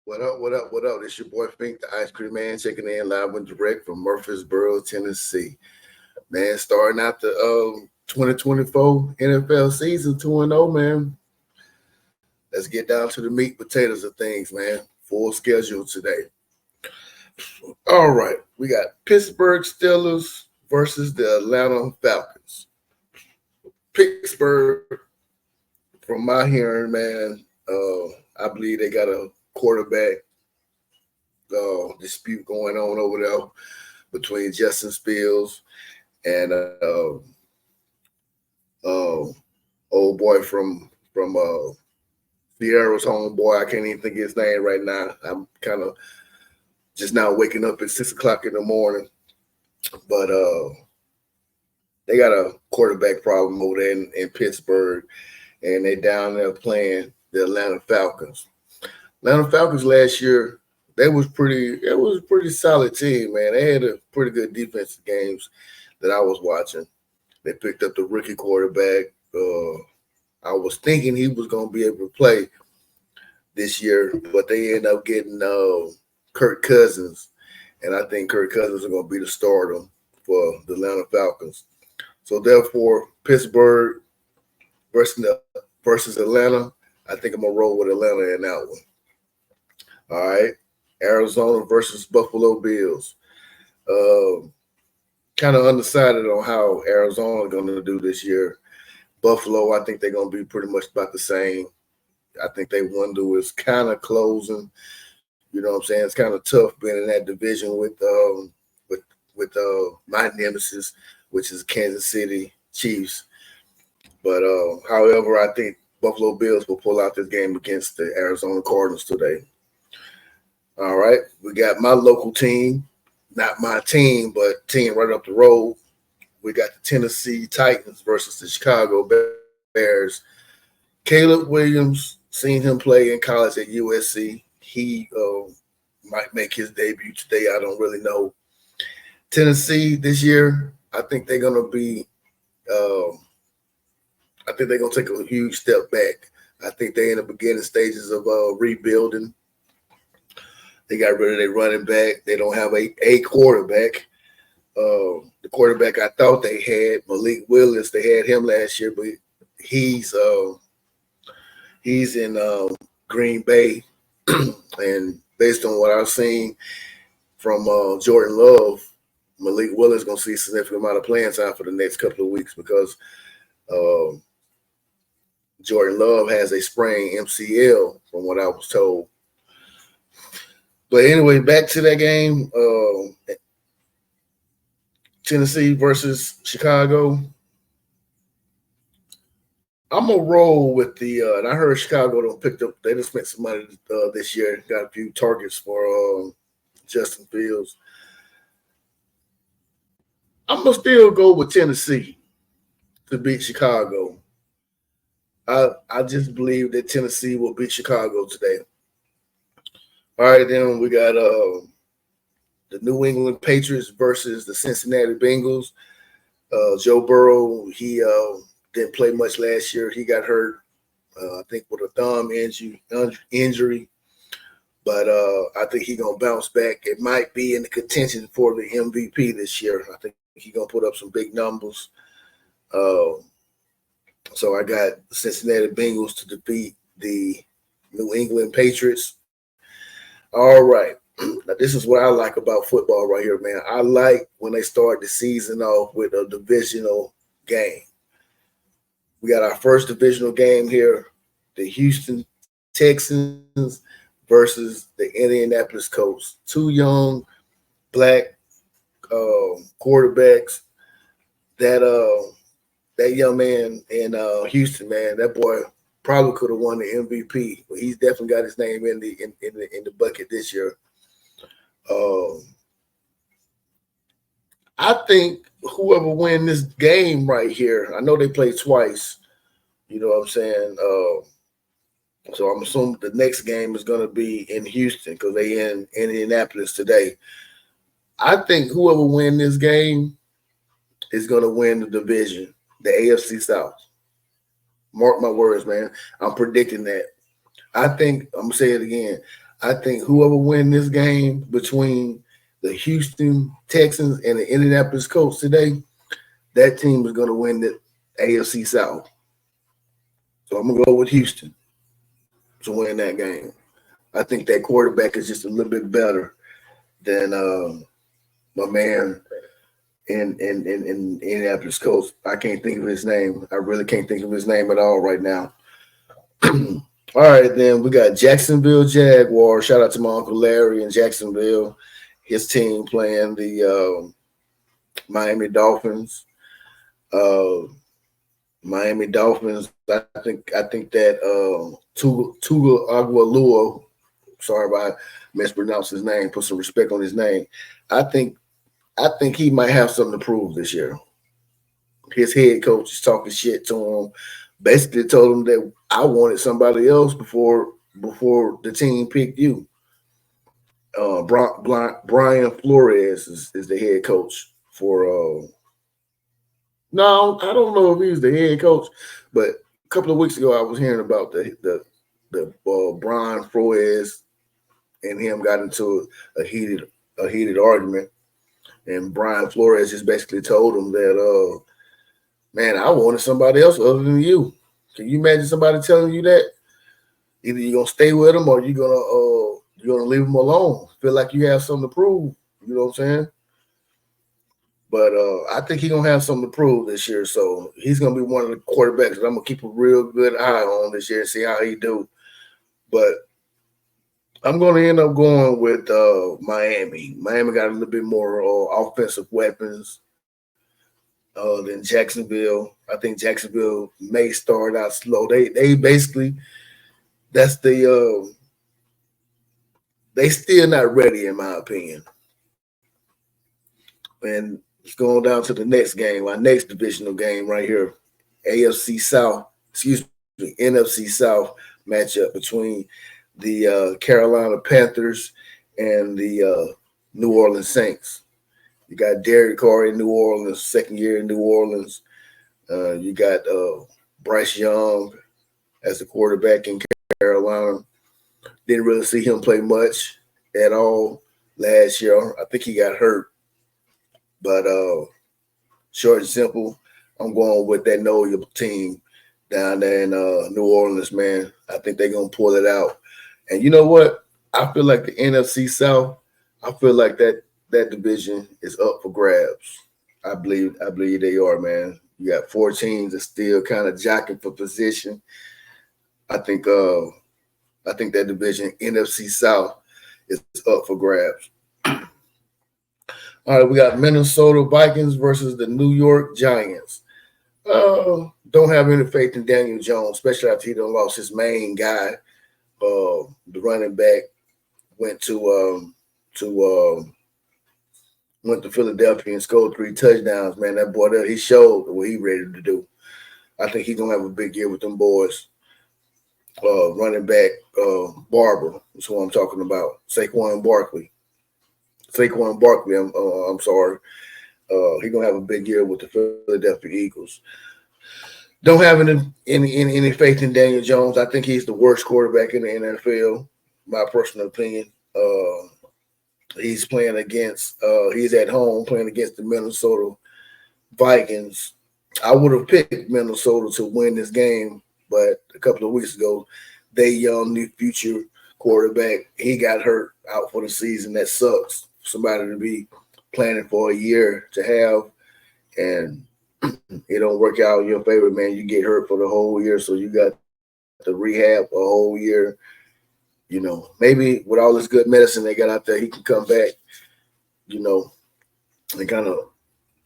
What up, what up, what up? It's your boy Fink, the Ice Cream Man, checking in live and direct from Murfreesboro, Tennessee. Man, starting out the 2024 NFL season 2-0, man. Let's get down to the meat potatoes of things, man. Full schedule today. All right, we got Pittsburgh Steelers versus the Atlanta Falcons. Pittsburgh, from my hearing, man, I believe they got a quarterback dispute going on over there between Justin Fields and uh, old boy from Sierra's homeboy. I can't even think of his name right now. I'm kind of just now waking up at 6 o'clock in the morning, but they got a quarterback problem over there in Pittsburgh, and they down there playing the Atlanta Falcons. Atlanta Falcons last year, they was pretty. It was a pretty solid team, man. They had a pretty good defensive games that I was watching. They picked up the rookie quarterback. I was thinking he was going to be able to play this year, but they ended up getting Kirk Cousins, and I think Kirk Cousins is going to be the starter for the Atlanta Falcons. So therefore, Pittsburgh versus Atlanta, I think I'm gonna roll with Atlanta in that one. All right, Arizona versus Buffalo Bills. Um, Kind of undecided on how Arizona going to do this year. Buffalo, I think they're going to be pretty much about the same. I think they window is kind of closing. You know what I'm saying? It's kind of tough being in that division with my nemesis, which is Kansas City Chiefs. But however, I think Buffalo Bills will pull out this game against the Arizona Cardinals today. All right, we got my local team, not my team, but team right up the road. We got the Tennessee Titans versus the Chicago Bears. Caleb Williams, seen him play in college at USC. He might make his debut today. I don't really know. Tennessee this year, I think they're gonna be. Uh, I think they're gonna take a huge step back. I think they're in the beginning stages of rebuilding. They got rid of their running back. They don't have a quarterback. The quarterback I thought they had, Malik Willis, they had him last year, but he's he's in Green Bay, and based on what I've seen from Jordan Love, Malik Willis gonna see a significant amount of playing time for the next couple of weeks because uh, Jordan Love has a sprained MCL, from what I was told. But anyway, back to that game. Tennessee versus Chicago. I'm gonna roll with the. And I heard Chicago don't picked up. They just spent some money this year. Got a few targets for Justin Fields. I'm gonna still go with Tennessee to beat Chicago. I just believe that Tennessee will beat Chicago today. All right, then we got the New England Patriots versus the Cincinnati Bengals. Joe Burrow, he didn't play much last year. He got hurt, I think, with a thumb injury. But I think he's gonna bounce back. It might be in the contention for the MVP this year. I think he's gonna put up some big numbers. Uh, so I got the Cincinnati Bengals to defeat the New England Patriots. All right. Now, this is what I like about football right here, man. I like when they start the season off with a divisional game. We got our first divisional game here, the Houston Texans versus the Indianapolis Colts. Two young black quarterbacks. That that young man in Houston, man, that boy probably could have won the MVP, but he's definitely got his name in the bucket this year. Um, I think whoever win this game right here, I know they play twice. You know what I'm saying? So I'm assuming the next game is going to be in Houston because they in Indianapolis today. I think whoever win this game is going to win the division, the AFC South. Mark my words, man. I'm predicting that. I think I'm gonna say it again. I think whoever win this game between the Houston Texans and the Indianapolis Colts today, that team is going to win the AFC South. So I'm going to go with Houston to win that game. I think that quarterback is just a little bit better than my man in Indianapolis Colts. I can't think of his name. I really can't think of his name at all right now. All right, then we got Jacksonville Jaguars. Shout out to my Uncle Larry in Jacksonville. His team playing the Miami Dolphins. Miami Dolphins. I think that Tua Aguilua. Sorry if I mispronounced his name. Put some respect on his name. I think he might have something to prove this year. His head coach is talking shit to him. Basically told him that I wanted somebody else before the team picked you. Brian Flores is the head coach for. No, I don't know if he's the head coach, but a couple of weeks ago I was hearing about the Brian Flores and him got into a heated argument, and Brian Flores just basically told him that man, I wanted somebody else other than you. Can you imagine somebody telling you that? Either you're gonna stay with them or you're gonna leave them alone. Feel like you have something to prove. You know what I'm saying? But I think he's gonna have something to prove this year. So he's gonna be one of the quarterbacks that I'm gonna keep a real good eye on this year and see how he do. But I'm gonna end up going with Miami. Miami got a little bit more offensive weapons than Jacksonville. I think Jacksonville may start out slow. They basically they still not ready in my opinion. And it's going down to the next game, our next divisional game right here, NFC South matchup between the Carolina Panthers and the New Orleans Saints. You got Derek Carr in New Orleans, second year in New Orleans. You got Bryce Young as the quarterback in Carolina. Didn't really see him play much at all last year. I think he got hurt. But short and simple, I'm going with that Noah team down there in New Orleans, man. I think they're going to pull it out. And you know what? I feel like the NFC South, I feel like that division is up for grabs. I believe they are, man. You got 4 teams that still kind of jockeying for position. I think that division, NFC South, is up for grabs. All right, we got Minnesota Vikings versus the New York Giants. Don't have any faith in Daniel Jones, especially after he done lost his main guy. The running back went to Philadelphia and scored 3 touchdowns. Man, that boy there, he showed what he ready to do. I think he's gonna have a big year with them boys. Running back Barber is who I'm talking about. Saquon Barkley. I'm sorry. He's gonna have a big year with the Philadelphia Eagles. Don't have any faith in Daniel Jones. I think he's the worst quarterback in the NFL. My personal opinion. He's playing against. He's at home playing against the Minnesota Vikings. I would have picked Minnesota to win this game, but a couple of weeks ago, they young new future quarterback, he got hurt out for the season. That sucks. Somebody to be planning for a year to have, and it don't work out in your favor, man. You get hurt for the whole year, so you got to rehab a whole year. You know, maybe with all this good medicine they got out there, he can come back, you know, and kind of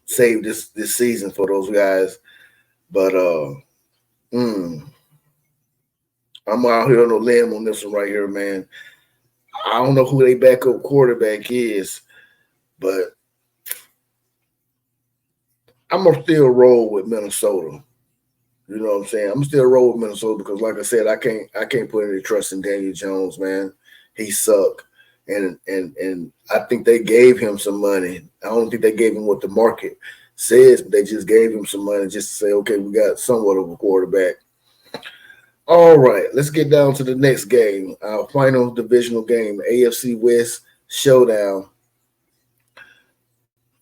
save this season for those guys. But I'm out here on a limb on this one right here, man. I don't know who their backup quarterback is, but I'm gonna still roll with Minnesota. You know what I'm saying? I'm still roll with Minnesota because, like I said, I can't put any trust in Daniel Jones, man. He sucked, and I think they gave him some money. I don't think they gave him what the market says, but they just gave him some money just to say, okay, we got somewhat of a quarterback. All right, let's get down to the next game. Our final divisional game, AFC West showdown.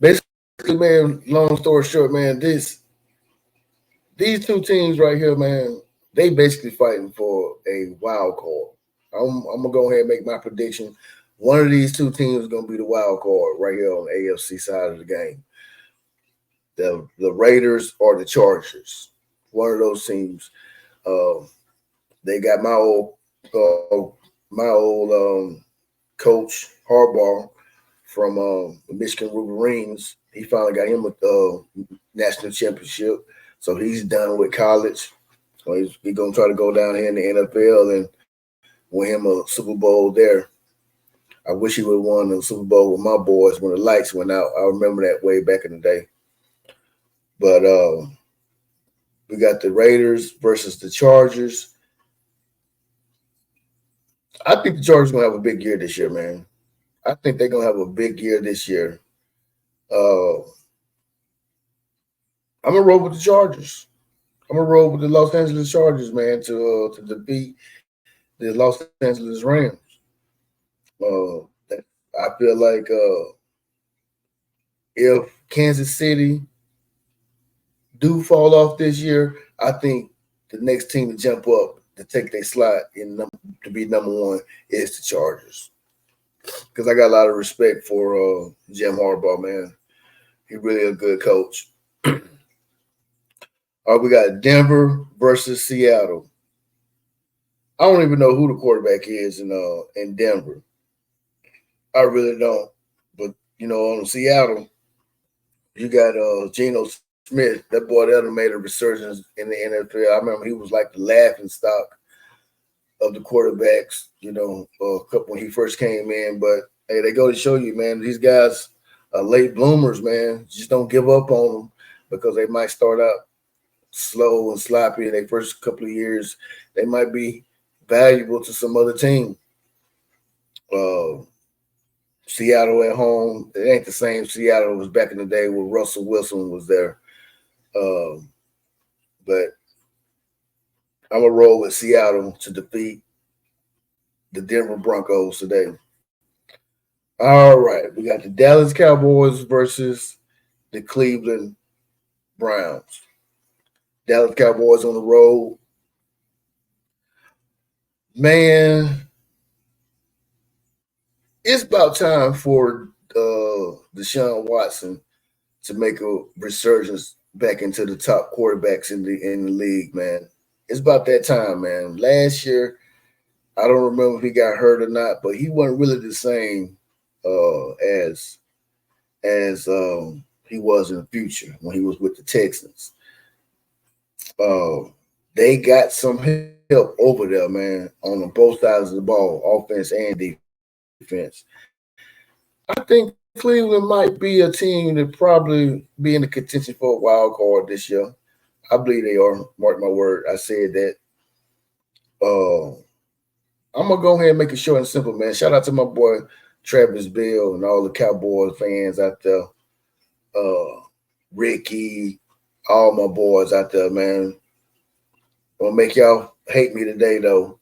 Basically, man, long story short, man, these two teams right here, man, they basically fighting for a wild card. I'm gonna go ahead and make my prediction. One of these two teams is gonna be the wild card right here on the AFC side of the game. The Raiders or the Chargers. One of those teams. Uh, they got uh, my old coach Harbaugh from the Michigan Wolverines. He finally got him a national championship, so he's done with college. So he's gonna try to go down here in the NFL and win him a Super Bowl there. I wish he would have won the Super Bowl with my boys when the lights went out. I remember that way back in the day. But we got the Raiders versus the Chargers. I think the Chargers gonna have a big year this year, man. I think they're gonna have a big year this year. Uh, I'm gonna roll with the Chargers. I'm gonna roll with the Los Angeles Chargers, man, to defeat the Los Angeles Rams. Uh, I feel like if Kansas City do fall off this year, I think the next team to jump up to take their slot to be number one is the Chargers. Because I got a lot of respect for Jim Harbaugh, man. He's really a good coach. We got Denver versus Seattle. I don't even know who the quarterback is in Denver. I really don't. But on Seattle, you got Geno Smith. That boy that made a resurgence in the NFL. I remember he was like the laughing stock of the quarterbacks. When he first came in. But hey, they go to show you, man. These guys are late bloomers, man. Just don't give up on them because they might start out slow and sloppy in their first couple of years. They might be valuable to some other team. Seattle at home, it ain't the same Seattle was back in the day when Russell Wilson was there. But I'm going to roll with Seattle to defeat the Denver Broncos today. All right, we got the Dallas Cowboys versus the Cleveland Browns. Dallas Cowboys on the road. Man, it's about time for Deshaun Watson to make a resurgence back into the top quarterbacks in the league, man. It's about that time, man. Last year, I don't remember if he got hurt or not, but he wasn't really the same as he was in the future when he was with the Texans. They got some help over there, man, on both sides of the ball, offense and defense. I think Cleveland might be a team that probably be in the contention for a wild card this year. I believe they are. Mark my word. I said that. I'm gonna go ahead and make it short and simple, man. Shout out to my boy Travis Bill and all the Cowboys fans out there. Ricky, all my boys out there, man. I'm gonna make y'all hate me today, though.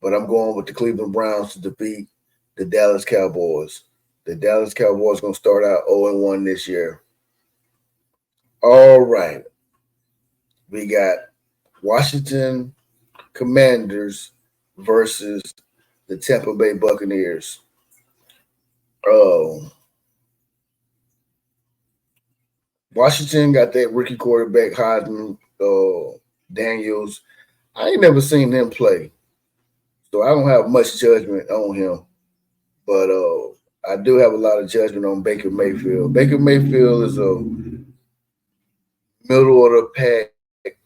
But I'm going with the Cleveland Browns to defeat the Dallas Cowboys. The Dallas Cowboys going to start out 0-1 this year. All right. We got Washington Commanders versus the Tampa Bay Buccaneers. Washington got that rookie quarterback, Heisman Daniels. I ain't never seen him play, so I don't have much judgment on him. But I do have a lot of judgment on Baker Mayfield. Baker Mayfield is a middle of the pack,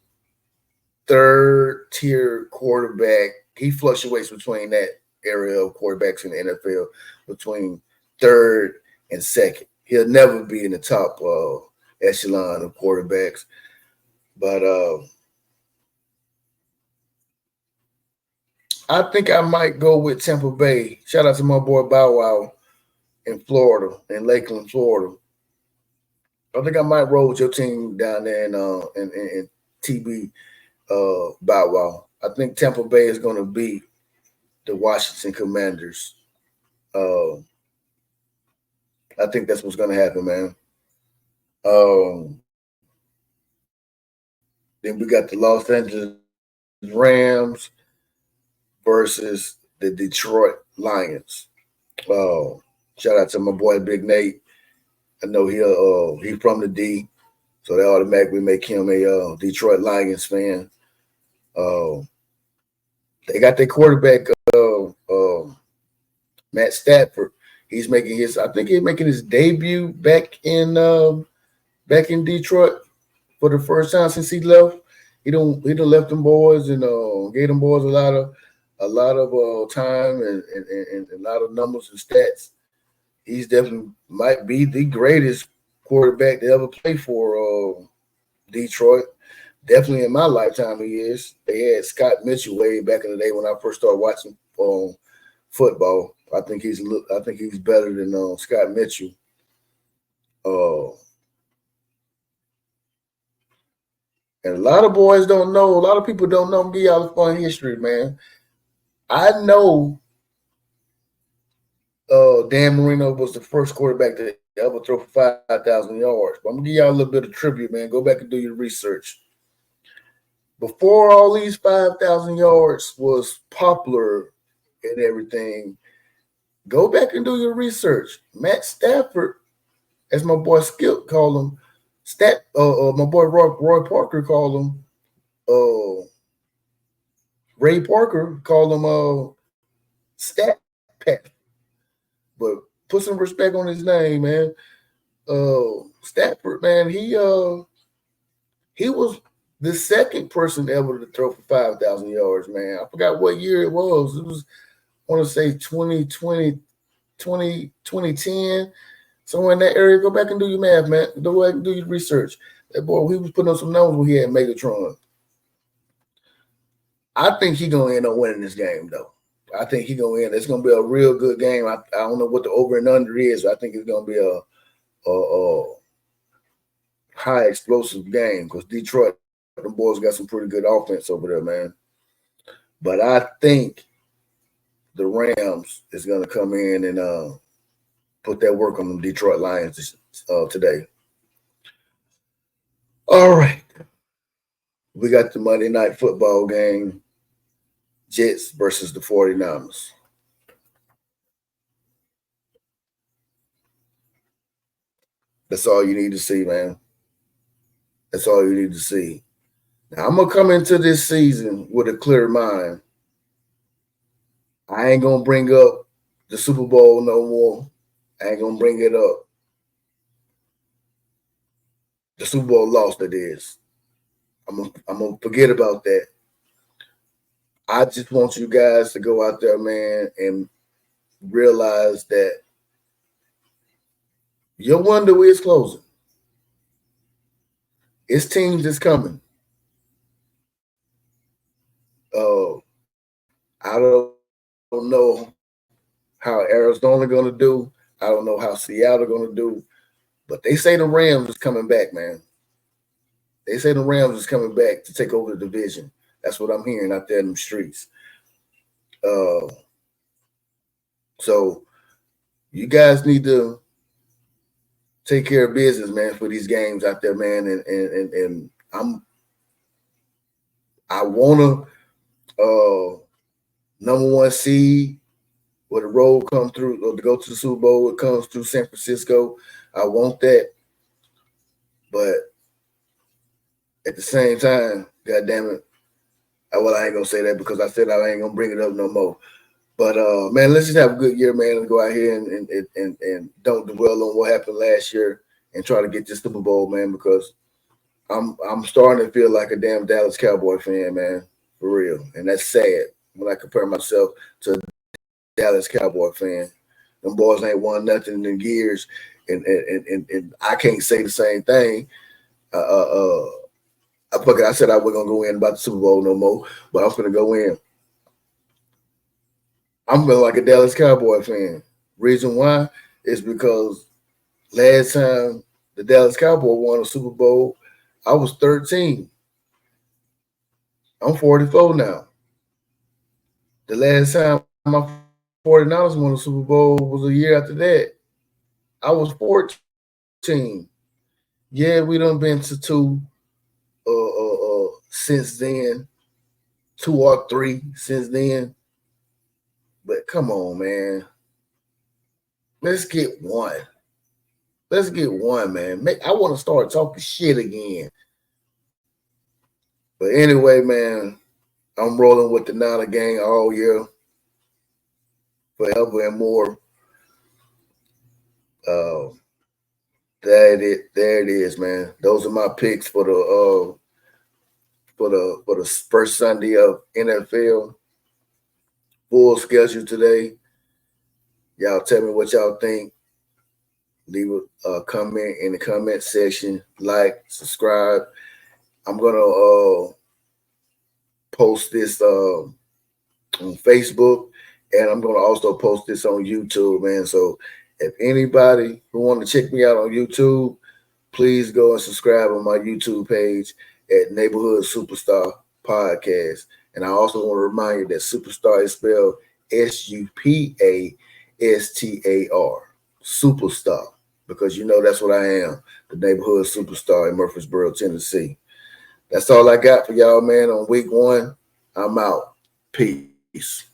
third tier quarterback. He fluctuates between that area of quarterbacks in the NFL between third and second. He'll never be in the top echelon of quarterbacks. But I think I might go with Tampa Bay. Shout out to my boy Bow Wow in Florida, in Lakeland, Florida. I think I might roll with your team down there in TB Bow Wow. I think Tampa Bay is going to beat the Washington Commanders. Uh, I think that's what's going to happen, man. Then we got the Los Angeles Rams versus the Detroit Lions. Shout out to my boy Big Nate. I know he's from the D, so that automatically make him a Detroit Lions fan. They got their quarterback, Matt Stafford. He's making I think he's making his debut back in Detroit for the first time since he left. He done left them boys and gave them boys a lot of time and a lot of numbers and stats. He's definitely might be the greatest quarterback to ever play for Detroit. Definitely in my lifetime, he is. They had Scott Mitchell way back in the day when I first started watching football. I think he's better than Scott Mitchell. And a lot of boys don't know. A lot of people don't know. I'm gonna give y'all a fun history, man. I know Dan Marino was the first quarterback to ever throw for 5,000 yards. But I'm gonna give y'all a little bit of tribute, man. Go back and do your research. Before all these 5,000 yards was popular and everything, go back and do your research. Matt Stafford, as my boy Skip called him, my boy Roy Parker called him, Ray Parker called him Stat Pat. But put some respect on his name, man. Stafford, man, he was the second person ever to throw for 5,000 yards, man. I forgot what year it was. It was, I want to say 2020, 2010, somewhere in that area. Go back and do your math, man. Go back and do your research. That boy, he was putting on some numbers when he had Megatron. I think he's going to end up winning this game, though. I think he's going to end. It's going to be a real good game. I don't know what the over and under is. I think it's going to be a high explosive game because Detroit, the boys got some pretty good offense over there, man. But I think the Rams is going to come in and put that work on the Detroit Lions today. All right. We got the Monday Night Football game, Jets versus the 49ers. That's all you need to see, man. That's all you need to see. Now, I'm going to come into this season with a clear mind. I ain't going to bring up the Super Bowl no more. I ain't going to bring it up. The Super Bowl loss, that is. I'm going to forget about that. I just want you guys to go out there, man, and realize that your window is closing. It's teams that's coming. I don't know how Arizona going to do. I don't know how Seattle going to do. But they say the Rams is coming back, man. They say the Rams is coming back to take over the division. That's what I'm hearing out there in the streets. So you guys need to take care of business, man, for these games out there, man. And I wanna number one seed where the road come through or to go to the Super Bowl. It comes through San Francisco. I want that, but at the same time, God damn it. Well, I ain't gonna say that because I said I ain't gonna bring it up no more. But man, let's just have a good year, man, and go out here and don't dwell on what happened last year and try to get this Super Bowl, man, because I'm starting to feel like a damn Dallas Cowboy fan, man, for real. And that's sad when I compare myself to a Dallas Cowboy fan. Them boys ain't won nothing in years, and I can't say the same thing. I said I wasn't gonna go in about the Super Bowl no more, but I'm gonna go in. I'm feeling like a Dallas Cowboy fan. Reason why is because last time the Dallas Cowboy won a Super Bowl, I was 13. I'm 44 now. The last time my 49ers won the Super Bowl was a year after that. I was 14. Yeah, we done been to two since then, two or three since then. But come on, man. Let's get one. Let's get one, man. I want to start talking shit again. But anyway, man, I'm rolling with the Niner gang all year, forever and more. Uh, there it is, man. Those are my picks for the first Sunday of NFL. Full schedule today. Y'all tell me what y'all think. Leave a comment in the comment section. Like, subscribe. I'm gonna post this on Facebook, and I'm gonna also post this on YouTube, man. So if anybody who want to check me out on YouTube, please go and subscribe on my YouTube page at Neighborhood Superstar Podcast. And I also want to remind you that Superstar is spelled Supastar, Superstar, because you know that's what I am, the Neighborhood Superstar in Murfreesboro, Tennessee. That's all I got for y'all, man, on week 1. I'm out. Peace.